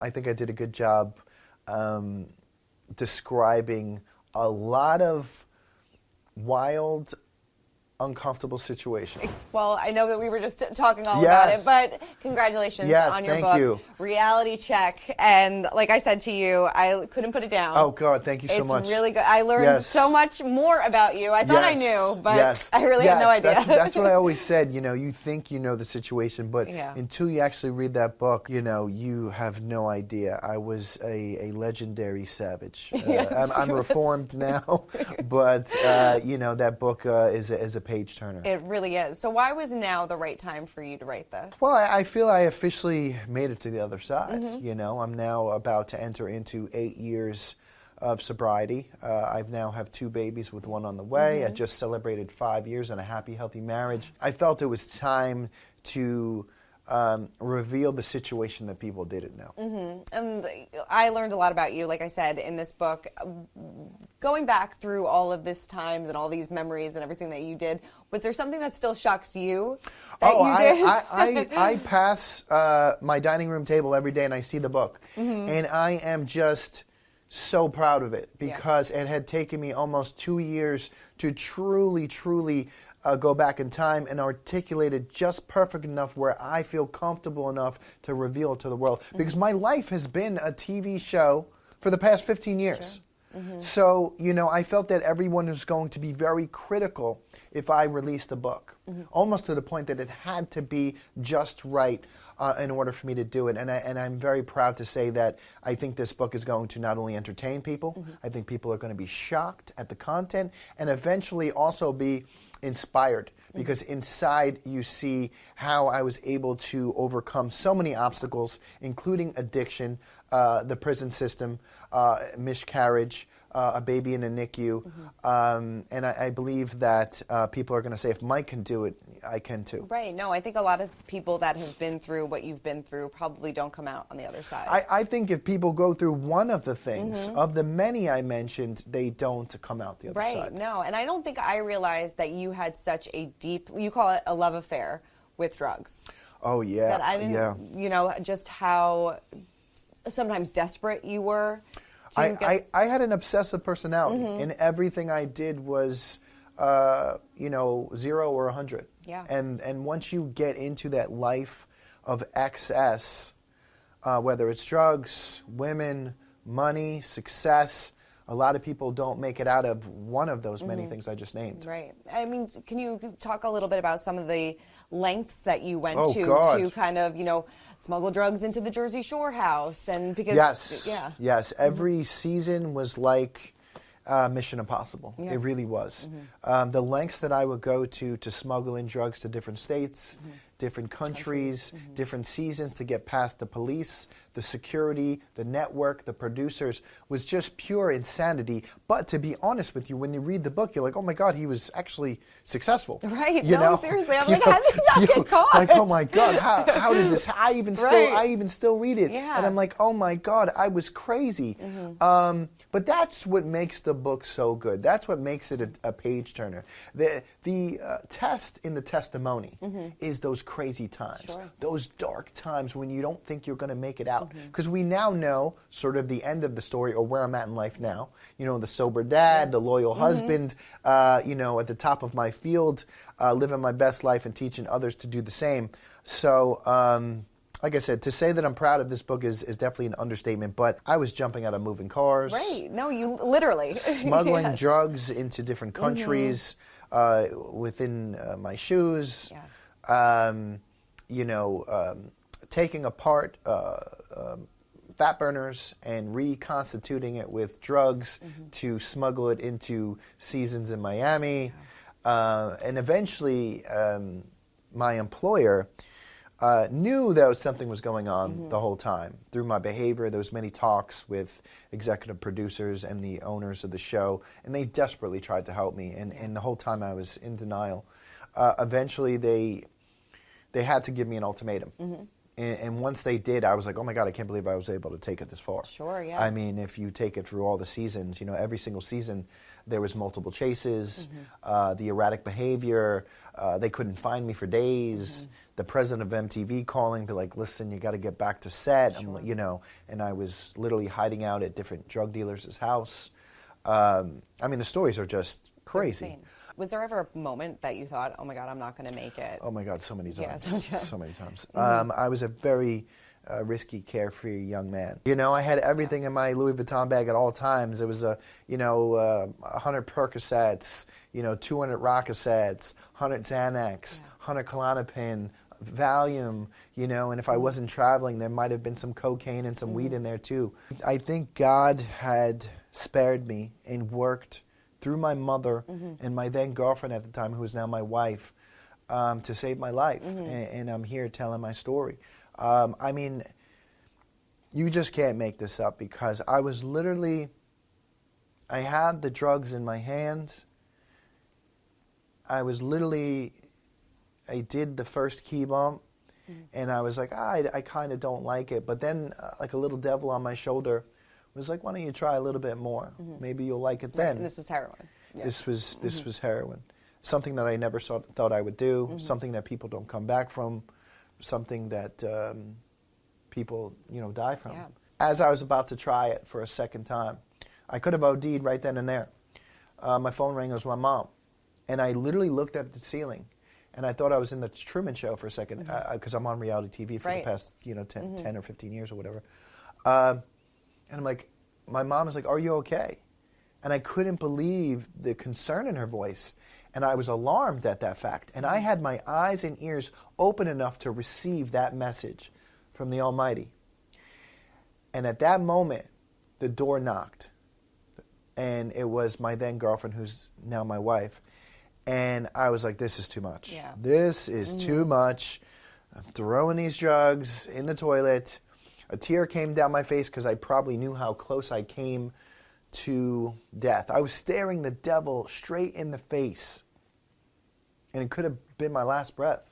I think I did a good job describing a lot of wild, uncomfortable situations. Well, I know that we were just talking all about it, but congratulations on your book. Thank you. Reality check. And like I said to you, I couldn't put it down. Oh, God, thank you so much. It's really good. I learned so much more about you. I thought I knew, but I really had no idea. That's what I always said. You know, you think you know the situation, but until you actually read that book, you know, you have no idea. I was a legendary savage. I'm reformed now, but, you know, that book is a page turner. It really is. So why was now the right time for you to write this? Well, I feel I officially made it to the other side. You know, I'm now about to enter into 8 years of sobriety. I now have 2 babies with 1 on the way. I just celebrated 5 years in a happy, healthy marriage. I felt it was time to reveal the situation that people didn't know. And I learned a lot about you, like I said, in this book. Going back through all of this times and all these memories and everything that you did, was there something that still shocks you that you did? I pass my dining room table every day and I see the book. And I am just so proud of it because it had taken me almost 2 years to truly go back in time and articulate it just perfect enough where I feel comfortable enough to reveal it to the world. Because my life has been a TV show for the past 15 years. So, you know, I felt that everyone was going to be very critical if I released a book, almost to the point that it had to be just right in order for me to do it. And I'm very proud to say that I think this book is going to not only entertain people, I think people are going to be shocked at the content and eventually also be inspired, because inside you see how I was able to overcome so many obstacles, including addiction, the prison system, miscarriage, a baby in a NICU, and I believe that people are going to say, if Mike can do it, I can too. Right. No, I think a lot of people that have been through what you've been through probably don't come out on the other side. I think if people go through one of the things, of the many I mentioned, they don't come out the other side. Right. No, and I don't think I realized that you had such a deep, you call it a love affair with drugs. Oh, yeah. That I didn't, you know, just how sometimes desperate you were. I had an obsessive personality, and everything I did was, you know, 0 or 100. Yeah. And once you get into that life of excess, whether it's drugs, women, money, success, a lot of people don't make it out of one of those many things I just named. Right. I mean, can you talk a little bit about some of the lengths that you went to kind of, you know, smuggle drugs into the Jersey Shore house? And because yes, every season was like Mission Impossible. It really was. The lengths that I would go to smuggle in drugs to different states, different countries, different seasons to get past the police, the security, the network, the producers, was just pure insanity. But to be honest with you, when you read the book, you're like, oh my God, he was actually successful. Right. You know? Seriously. I'm like, how did he not get caught? Like, oh my God, how did this, I even still read it. Yeah. And I'm like, oh my God, I was crazy. But that's what makes the book so good. That's what makes it a page turner. The test in the testimony is those crazy times, those dark times when you don't think you're going to make it out. Because we now know sort of the end of the story, or where I'm at in life now. You know, the sober dad, the loyal husband, you know, at the top of my field, living my best life and teaching others to do the same. So, like I said, to say that I'm proud of this book is definitely an understatement, but I was jumping out of moving cars. Right. No, you literally. Smuggling drugs into different countries within my shoes. You know, taking apart fat burners and reconstituting it with drugs to smuggle it into seasons in Miami. And eventually, my employer knew that something was going on the whole time. Through my behavior, there was many talks with executive producers and the owners of the show, and they desperately tried to help me. And the whole time I was in denial. Eventually, they had to give me an ultimatum. And once they did, I was like, oh my God, I can't believe I was able to take it this far. Sure, yeah. I mean, if you take it through all the seasons, every single season, there was multiple chases, the erratic behavior, they couldn't find me for days, the president of MTV calling, be like, listen, you got to get back to set, Sure. and I was literally hiding out at different drug dealers' house. I mean, the stories are just crazy. Was there ever a moment that you thought, oh my God, I'm not going to make it? Oh my God, so many times. Yeah, so many times. I was a very risky, carefree young man. I had everything in my Louis Vuitton bag at all times. It was 100 Percocets, 200 Rockettes, 100 Xanax, 100 Klonopin, Valium, and if I wasn't traveling, there might have been some cocaine and some weed in there too. I think God had spared me and worked through my mother and my then girlfriend at the time, who is now my wife, to save my life. And I'm here telling my story. I mean, you just can't make this up, because I was literally, I had the drugs in my hands. I did the first key bump, and I was like, I kind of don't like it. But then, like a little devil on my shoulder was like, why don't you try a little bit more? Maybe you'll like it then. Right. And this was heroin. Yeah. This was heroin. Something that I never thought I would do, something that people don't come back from, something that people, die from. Yeah. As I was about to try it for a second time, I could have OD'd right then and there. My phone rang. It was my mom. And I literally looked at the ceiling, and I thought I was in the Truman Show for a second, because I'm on reality TV for the past 10 or 15 years or whatever. And I'm like, my mom is like, are you okay? And I couldn't believe the concern in her voice. And I was alarmed at that fact. And I had my eyes and ears open enough to receive that message from the Almighty. And at that moment, the door knocked. And it was my then girlfriend, who's now my wife. And I was like, this is too much. Yeah. This is too much. I'm throwing these drugs in the toilet. A tear came down my face, because I probably knew how close I came to death. I was staring the devil straight in the face, and it could have been my last breath.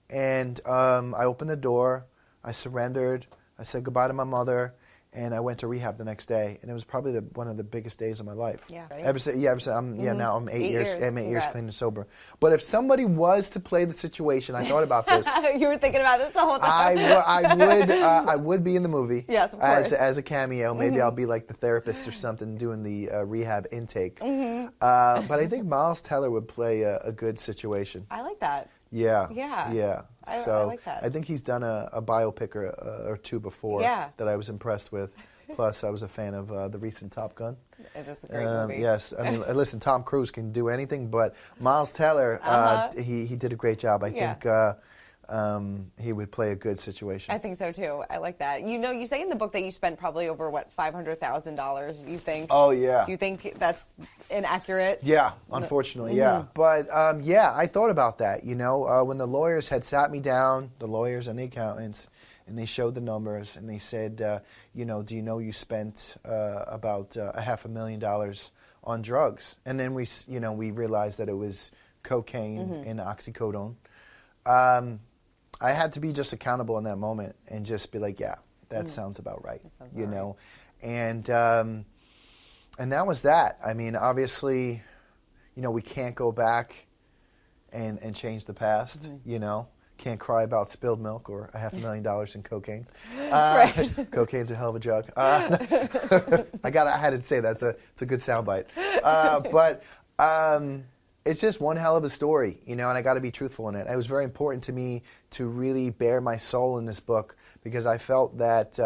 And I opened the door, I surrendered, I said goodbye to my mother, and I went to rehab the next day, and it was probably one of the biggest days of my life. Yeah, right? Ever since, now I'm 8 years. I'm 8 years Congrats. clean and sober. But if somebody was to play the situation, I thought about this. You were thinking about this the whole time. I would be in the movie. Yes, of course. As a cameo. Maybe I'll be like the therapist or something, doing the rehab intake. But I think Miles Teller would play a good situation. I like that. Yeah. I like that. I think he's done a biopic or two before that I was impressed with. Plus, I was a fan of the recent Top Gun. It's just a great movie. Yes, I mean, listen, Tom Cruise can do anything, but Miles Teller, he did a great job. I think he would play a good situation. I think so too. I like that. You say in the book that you spent probably over $500,000. You think? Oh yeah. Do you think that's inaccurate? Yeah, unfortunately, yeah. But I thought about that. When the lawyers had sat me down, the lawyers and the accountants, and they showed the numbers, and they said, do you know you spent about $500,000 on drugs? And then we realized that it was cocaine and oxycodone. I had to be just accountable in that moment and just be like, yeah, that sounds about right. Right. And that was that. I mean, obviously, we can't go back and change the past. Can't cry about spilled milk or $500,000 in cocaine. Right. Cocaine's a hell of a drug. I had to say that. It's a good soundbite. But it's just one hell of a story, and I got to be truthful in it. It was very important to me to really bare my soul in this book, because I felt that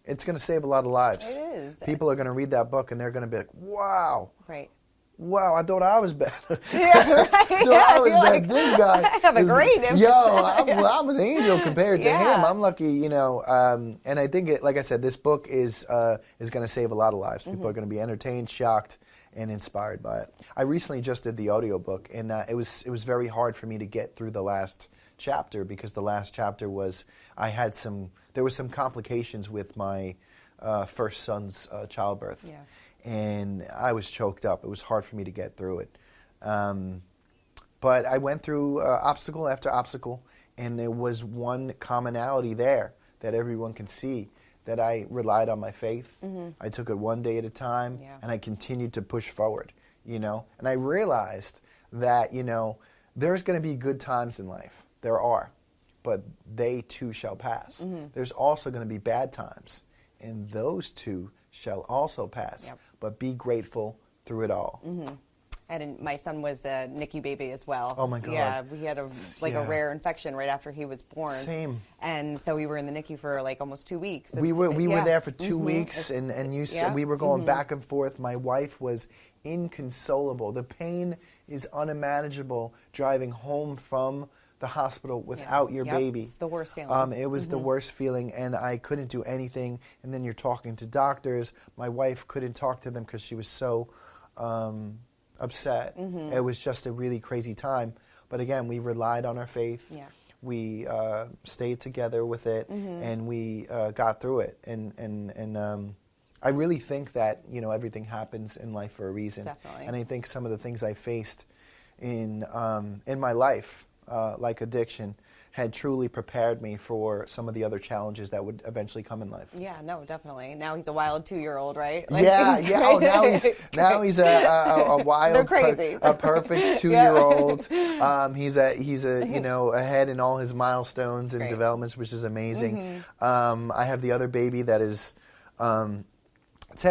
it's going to save a lot of lives. It is. People are going to read that book, and they're going to be like, wow. Right. Wow, I thought I was bad. Yeah, right. I was bad. This guy. I have a great image. I'm an angel compared to him. I'm lucky, and I think, like I said, this book is going to save a lot of lives. People are going to be entertained, shocked, and inspired by it. I recently just did the audiobook, and it was very hard for me to get through the last chapter, because the last chapter was there were some complications with my first son's childbirth. Yeah. And I was choked up. It was hard for me to get through it. But I went through obstacle after obstacle, And there was one commonality there that everyone can see, that I relied on my faith. I took it one day at a time, and I continued to push forward, you know. And I realized that, you know, there's going to be good times in life. There are. But they too shall pass. There's also going to be bad times, and those too shall also pass. But be grateful through it all. And my son was a NICU baby as well. Oh my God! Yeah, we had a rare infection right after he was born. Same. And so we were in the NICU for like almost 2 weeks. We were there for 2 weeks, and you said we were going back and forth. My wife was inconsolable. The pain is unmanageable driving home from the hospital without your baby. It's the worst feeling. It was the worst feeling, and I couldn't do anything. And then you're talking to doctors. My wife couldn't talk to them because she was so upset. It was just a really crazy time. But again, we relied on our faith. We stayed together with it, and we got through it. And I really think that, you know, everything happens in life for a reason. Definitely. And I think some of the things I faced in my life, like addiction, had truly prepared me for some of the other challenges that would eventually come in life. Yeah, no, definitely. Now he's a wild 2-year-old, right? Like, yeah. Oh, now he's a wild, a perfect 2-year-old. He's a you know, ahead in all his milestones and developments, which is amazing. I have the other baby that is 10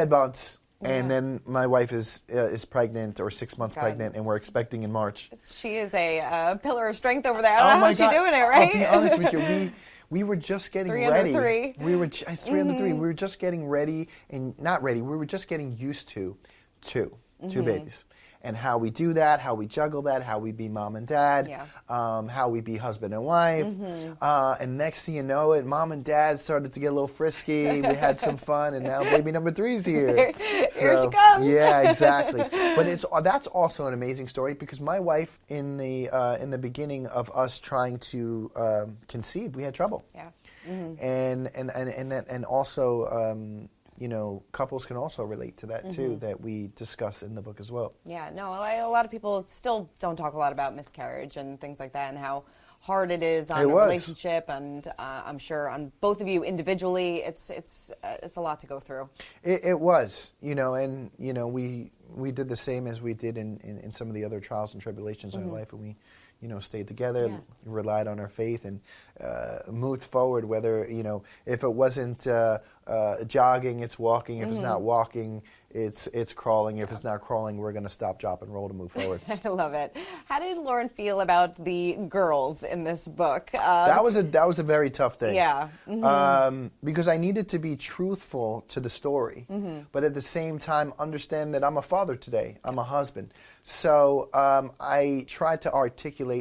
months. And then my wife is pregnant, or 6 months pregnant, and we're expecting in March. She is a pillar of strength over there. I don't know how she's doing it, right? I'll be honest with you. We were just getting ready. 3 We were 3 under 3. We were just getting ready, and not ready. We were just getting used to two babies. And how we do that, how we juggle that, how we be mom and dad, how we be husband and wife. And next thing you know it, mom and dad started to get a little frisky. We had some fun, and now baby number 3's here. Here she comes. Yeah, exactly. But that's also an amazing story, because my wife, in the beginning of us trying to conceive, we had trouble. Yeah. And also. You know, couples can also relate to that too, that we discuss in the book as well. Yeah, no, a lot of people still don't talk a lot about miscarriage and things like that, and how hard it is on a relationship, and I'm sure on both of you individually, it's a lot to go through. It was, you know, and you know, we did the same as we did in some of the other trials and tribulations in our life, and we, you know, stayed together, relied on our faith, and moved forward. Whether, you know, if it wasn't jogging, it's walking. If it's not walking, it's crawling. If it's not crawling, we're going to stop, drop, and roll to move forward. I love it. How did Lauren feel about the girls in this book? That was a very tough thing. Yeah. Because I needed to be truthful to the story, but at the same time understand that I'm a father today. I'm a husband. So I tried to articulate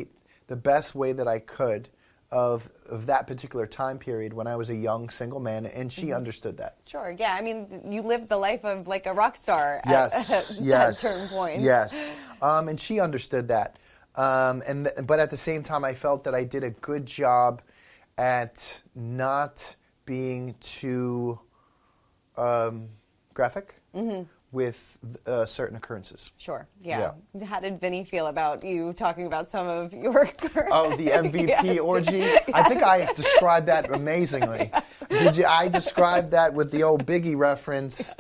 the best way that I could of that particular time period when I was a young single man, and she understood that. Sure, yeah. I mean, you lived the life of like a rock star at certain points. Yes, and she understood that. But at the same time, I felt that I did a good job at not being too graphic with certain occurrences. Sure, yeah. How did Vinny feel about you talking about some of your... Oh, the MVP orgy? I think I described that amazingly. Did you? I described that with the old Biggie reference.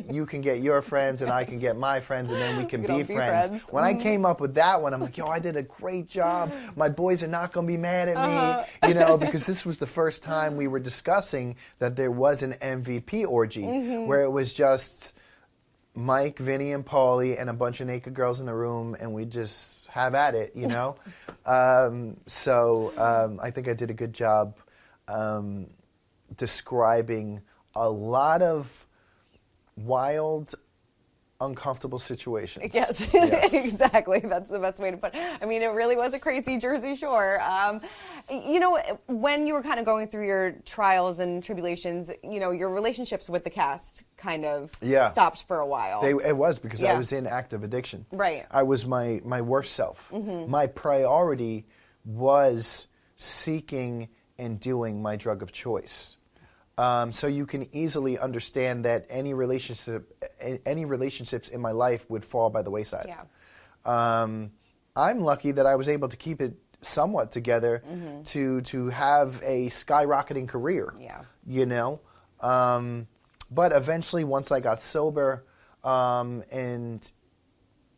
You can get your friends and I can get my friends, and then we can be friends. When I came up with that one, I'm like, I did a great job. My boys are not going to be mad at me, because this was the first time we were discussing that there was an MVP orgy, where it was just Mike, Vinny, and Paulie and a bunch of naked girls in the room, and we just have at it, So I think I did a good job describing a lot of wild, uncomfortable situations. Yes. Exactly. That's the best way to put it. I mean, it really was a crazy Jersey Shore. When you were kind of going through your trials and tribulations, your relationships with the cast kind of stopped for a while. It was because I was in active addiction. Right. I was my worst self. My priority was seeking and doing my drug of choice. So you can easily understand that any relationships in my life would fall by the wayside. Yeah. I'm lucky that I was able to keep it somewhat together to have a skyrocketing career. Yeah. You know? But eventually, once I got sober, and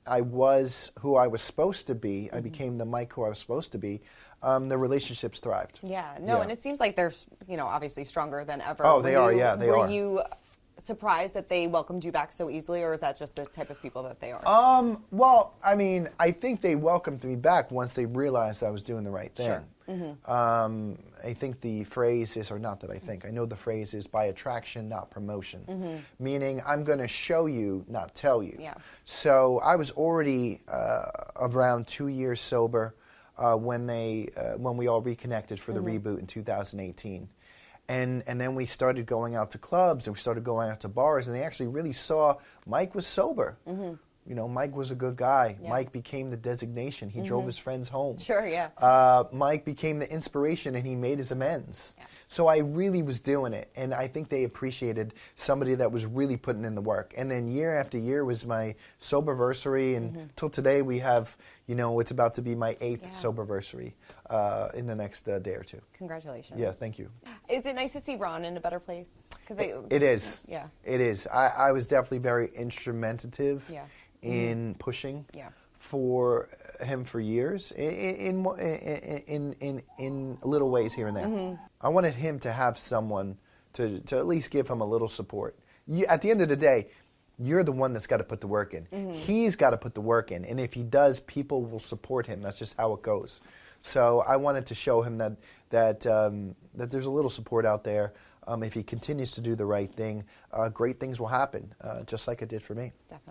I was who I was supposed to be, I became the Mike who I was supposed to be, the relationships thrived. Yeah, no, and it seems like they're, obviously stronger than ever. Oh, they are, yeah, they are. Were you surprised that they welcomed you back so easily, or is that just the type of people that they are? Well, I mean, I think they welcomed me back once they realized I was doing the right thing. Sure. I think the phrase is, or not that I think, I know the phrase is by attraction, not promotion. Meaning, I'm going to show you, not tell you. Yeah. So I was already around 2 years sober when we all reconnected for the reboot in 2018. And then we started going out to clubs, and we started going out to bars, and they actually really saw Mike was sober. Mike was a good guy. Yeah. Mike became the designation. He drove his friends home. Sure, yeah. Mike became the inspiration, and he made his amends. Yeah. So I really was doing it, and I think they appreciated somebody that was really putting in the work. And then year after year was my soberversary, and till today we have, it's about to be my 8th soberversary in the next day or two. Congratulations. Yeah, thank you. Is it nice to see Ron in a better place? It is. Yeah. It is. I was definitely very instrumentative in pushing for him for years in little ways here and there. I wanted him to have someone to at least give him a little support. At the end of the day, you're the one that's got to put the work in. He's got to put the work in, and if he does, people will support him. That's just how it goes. So I wanted to show him that there's a little support out there. If he continues to do the right thing, great things will happen, just like it did for me. Definitely.